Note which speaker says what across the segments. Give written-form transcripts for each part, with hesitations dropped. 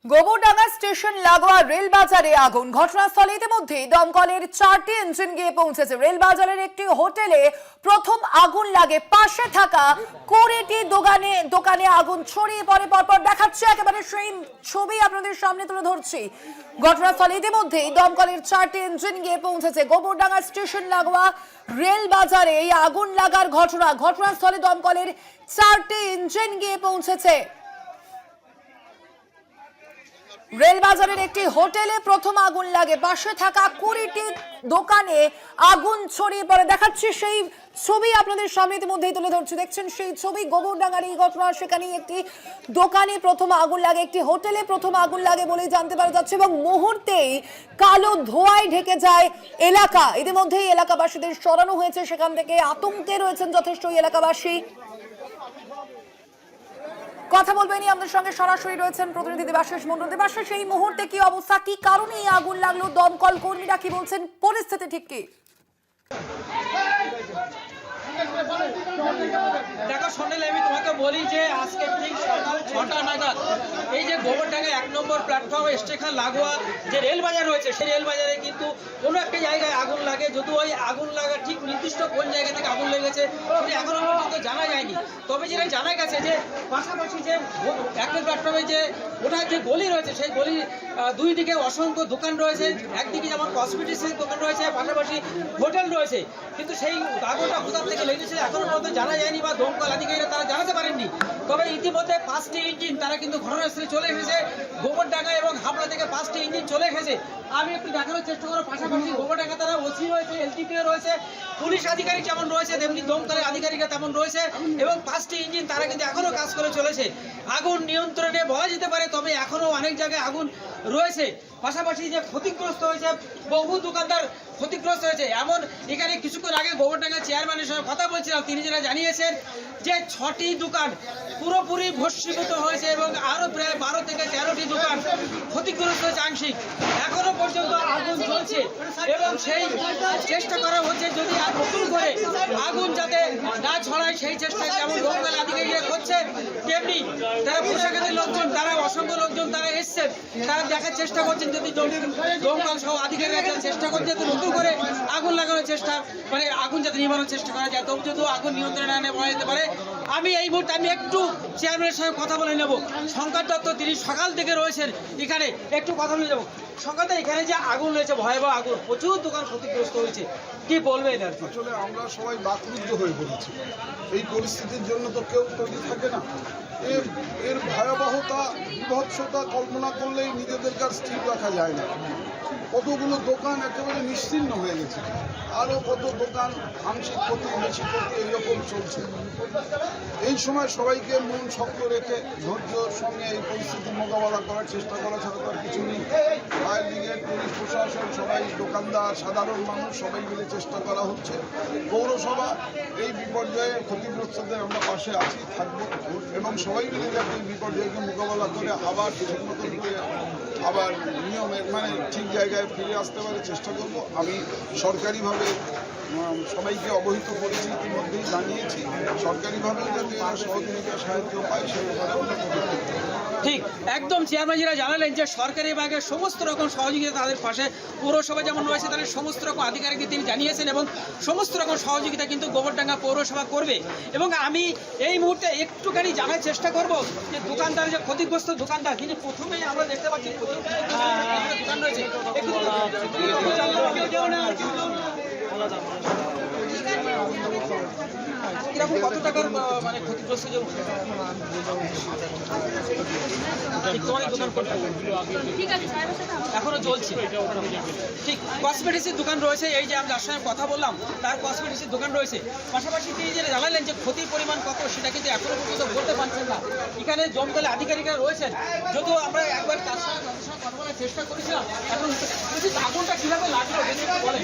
Speaker 1: Gobardanga station লাগোয়া rail বাজারে আগুন। ঘটনাস্থলে ইতিমধ্যে দমকলের 4টি ইঞ্জিন গিয়ে পৌঁছেছে। রেল বাজারের একটি হোটেলে প্রথম আগুন লাগে। পাশে থাকা 20টি দোকানে আগুন ছড়িয়ে পড়ে। পরপর দেখাচ্ছে একেবারে সেই ছবি আপনাদের সামনে তুলে ধরছি। ঘটনাস্থলে ইতিমধ্যে দমকলের 4টি ইঞ্জিন গিয়ে পৌঁছেছে। গোবরডাঙ্গা স্টেশন লাগোয়া রেল বাজারে এই আগুন লাগার ঘটনাস্থলে দমকলের 4টি ইঞ্জিন গিয়ে পৌঁছেছে। রেল বাজারের একটি হোটেলে প্রথম আগুন লাগে। পাশে থাকা 20টি দোকানে আগুন ছড়িয়ে পড়ে। দেখাচ্ছি সেই ছবি আপনাদের সামনে ইতিমধ্যেই তুলে ধরছি। দেখছেন সেই ছবি, গোবরডাঙ্গার এই ঘটনা। সেখানে একটি দোকানে প্রথম আগুন লাগে, একটি হোটেলে প্রথম আগুন লাগে বলেই জানতে পারা যাচ্ছে এবং মুহূর্তেই কালো ধোঁয়ায় ঢেকে যায় এলাকা। ইতিমধ্যেই এলাকাবাসীদের সরানো হয়েছে সেখান থেকে। আতঙ্কে রয়েছেন যথেষ্ট এলাকাবাসী। কথা বলবেন আমাদের সঙ্গে সরাসরি রয়েছেন প্রতিনিধি দেবাশিস মণ্ডল। দেবাশিস, এই মুহূর্তে কি অবস্থা, কি কারণে এই আগুন লাগলো, দমকল কর্মীরা কি বলছেন, পরিস্থিতি ঠিক কি?
Speaker 2: দেখো সোনালি, আমি তোমাকে বলি যে আজকে ঠিক সকাল 6টা নাগাদ এই যে গোবরডাঙ্গা 1 নম্বর প্ল্যাটফর্ম স্টেশন লাগোয়া যে রেল বাজার রয়েছে, সেই রেল বাজারে কিন্তু কোনো একটা জায়গায় আগুন লাগে। যদিও ওই আগুন লাগা ঠিক নির্দিষ্ট কোন জায়গা থেকে আগুন লেগেছে সেটা এখনো পর্যন্ত জানা যায়নি। তবে যেটা জানা গেছে যে পাশাপাশি যে 1 নম্বর প্ল্যাটফর্মে যে ওঠার যে গলি রয়েছে, সেই গলির দুই দিকে অসংখ্য দোকান রয়েছে। একদিকে যেমন কসমেটিক্সের দোকান রয়েছে, পাশাপাশি হোটেল রয়েছে। কিন্তু সেই আগুনটা কোথা থেকে লেগেছে এখনো পর্যন্ত জানা যায়নি বা দমকল আধিকারিকরা তারা জানাতে পারেননি। তবে ইতিমধ্যে 5টি ইঞ্জিন তারা কিন্তু ঘটনাস্থলে চলে এসেছে। গোবরডাঙ্গা এবং হাবড়া থেকে 5টি ইঞ্জিন চলে এসেছে। আমি একটু দেখানোর চেষ্টা করব। পাশাপাশি গোবরডাঙ্গা তারা ওসি রয়েছে, এলটিপিও রয়েছে, পুলিশ আধিকারিক যেমন রয়েছে তেমনি দমকলের আধিকারিকরা তেমন রয়েছে এবং 5টি ইঞ্জিন তারা কিন্তু এখনো কাজ করে চলেছে। আগুন নিয়ন্ত্রণে বলা যেতে পারে, তবে এখনো অনেক জায়গায় আগুন রয়েছে। পাশাপাশি যে ক্ষতিগ্রস্ত হয়েছে, বহু দোকানদার ক্ষতিগ্রস্ত হয়েছে। এমন এখানে কিছুক্ষণ আগে গোবরডাঙ্গা চেয়ারম্যানের সঙ্গে কথা বলছিলাম, তিনি যেটা জানিয়েছেন যে 6টি দোকান পুরোপুরি ভস্মীভূত হয়েছে এবং আরো প্রায় 12 থেকে 13টি দোকান ক্ষতিগ্রস্ত হয়েছে আংশিক। এখনো পর্যন্ত আগুন জ্বলছে এবং সেই চেষ্টা করা হচ্ছে যদি আর নতুন করে আগুন যাতে না ছড়ায় সেই চেষ্টায় যেমন দমকল আধিকারিকরা করছে, তেমনি তারা প্রশাসনের লোকজন, তারা অসংখ্য লোকজন তারা এসছেন, তারা দেখার চেষ্টা করছেন যদি দমকল সহ আধিকারিকরা চেষ্টা করছে তো নতুন করে আগুন লাগানোর চেষ্টা, মানে আগুন যাতে নিবানোর চেষ্টা করা যায়, তবু যদি আগুন নিয়ন্ত্রণে আনে বলা যেতে পারে। আমি এই মুহূর্তে একটু চেয়ারম্যানের সঙ্গে কথা বলে নেব। শঙ্কর দত্ত, তিনি সকাল থেকে রয়েছেন এখানে, একটু কথা বলে নেব। শঙ্কর, এখানে যে আগুন রয়েছে, ভয়াবহ আগুন, প্রচুর দোকান ক্ষতিগ্রস্ত হয়েছে, কি বলবেন?
Speaker 3: আসলে আমরা সবাই বাকরুদ্ধ হয়ে পড়েছি। এই পরিস্থিতির জন্য তো কেউ তৈরি থাকে না। এর ভয়াবহতা, বিভৎসতা কল্পনা করলেই নিজেদের কাছে স্থির রাখা যায় না। কতগুলো দোকান একেবারে নিশ্চিহ্ন হয়ে গেছে, আরও কত দোকান আংশিক ক্ষতি, বেশি ক্ষতি এইরকম চলছে। এই সময় সবাইকে মন শক্ত রেখে ধৈর্যের সঙ্গে এই পরিস্থিতি মোকাবেলা করার চেষ্টা করা ছাড়া তার কিছু নেই। ফায়ার ব্রিগেড, পুলিশ প্রশাসন, সবাই, দোকানদার, সাধারণ মানুষ সবাই মিলে চেষ্টা করা হচ্ছে। পৌরসভা এই বিপর্যয়ে ক্ষতিগ্রস্তদের আমরা পাশে আছি, থাকবো এবং সবাই মিলে যাতে এই বিপর্যয়কে মোকাবেলা করে আবার ঠিক মতো করে আবার নিয়মের মানে ঠিক জায়গায় ফিরে আসতে পারে চেষ্টা করব। আমি সরকারিভাবে সবাইকে অবহিত করেছি, ইতিমধ্যেই জানিয়েছি সরকারিভাবে যাতে এরা সহযোগিতা সাহায্য পায় সে ব্যাপারে আমরা
Speaker 2: ঠিক একদম চেয়ারম্যানরা জানালেন যে সরকারি ভাগে সমস্ত রকম সহযোগিতা তাদের পাশে, পৌরসভা যেমন রয়েছে তাদের সমস্ত রকম আধিকারিককে তিনি জানিয়েছেন এবং সমস্ত রকম সহযোগিতা কিন্তু গোবরডাঙ্গা পৌরসভা করবে। এবং আমি এই মুহূর্তে একটুখানি জানার চেষ্টা করব যে দোকানদার, যে ক্ষতিগ্রস্ত দোকানদার, তিনি প্রথমেই আমরা দেখতে পাচ্ছি দোকান রয়েছে, কিরকম কত টাকার মানে ক্ষতিগ্রস্ত যে এখনো চলছে। ঠিক কসমেটিক্সের দোকান রয়েছে, এই যে আমি যার সঙ্গে কথা বললাম তার কসমেটিক্সের দোকান রয়েছে। পাশাপাশি তিনি যে জানালেন যে ক্ষতির পরিমাণ কত সেটা কিন্তু এখনো পর্যন্ত বলতে পারছেন না। এখানে দমকল আধিকারিকরা রয়েছেন, যদিও আমরা একবার তার সঙ্গে কথা বলার চেষ্টা করেছিলাম। এখন আগুনটা কিভাবে লাগলো বলেন?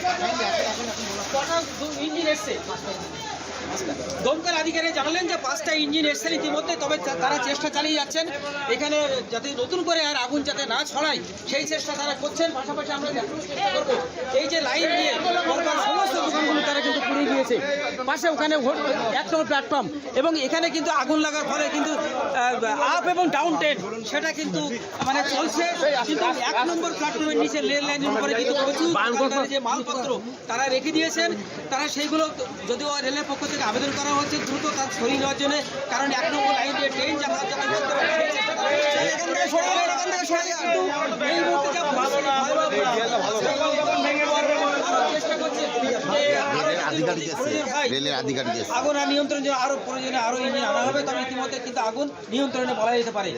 Speaker 2: ইঞ্জিন এসছে, দমকল আধিকারিক জানালেন যে 5টা ইঞ্জিন এসছেন ইতিমধ্যে, তবে তারা চেষ্টা চালিয়ে যাচ্ছেন এখানে যাতে নতুন করে আর আগুন যাতে না ছড়ায় সেই চেষ্টা তারা করছেন। পাশাপাশি আমরা দেখানোর চেষ্টা করবো এই যে লাইন দিয়ে সমস্ত দোকানগুলো তারা কিন্তু পুড়িয়ে দিয়েছে। পাশে ওখানে 1 নম্বর প্ল্যাটফর্ম এবং এখানে কিন্তু আগুন লাগার ফলে কিন্তু আপ এবং ডাউন ট্রেন সেটা কিন্তু মানে চলছে, কিন্তু 1 নম্বর প্ল্যাটফর্মের নিচে রেল লাইনের উপরে কিন্তু প্রচুর দোকানদারের যে মালপত্র তারা রেখে দিয়েছেন, তারা সেইগুলো যদিও রেলের পক্ষ থেকে আবেদন করা হচ্ছে দ্রুত তার সরিয়ে নেওয়ার জন্য, কারণ 1 নম্বর লাইন দিয়ে ট্রেন যাতায়াত যাতে করতে পারে সেই চেষ্টা করা হচ্ছে। কিন্তু এই মুহূর্তে যা চেষ্টা করছে
Speaker 4: রেলের আধিকারিক এসে
Speaker 2: আগুন আর নিয়ন্ত্রণ জন্য আরো প্রয়োজনে আরো ইঞ্জিন আনা হবে, তবে ইতিমধ্যে কিন্তু আগুন নিয়ন্ত্রণে বলা যেতে পারে।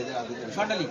Speaker 2: সন্ডালি।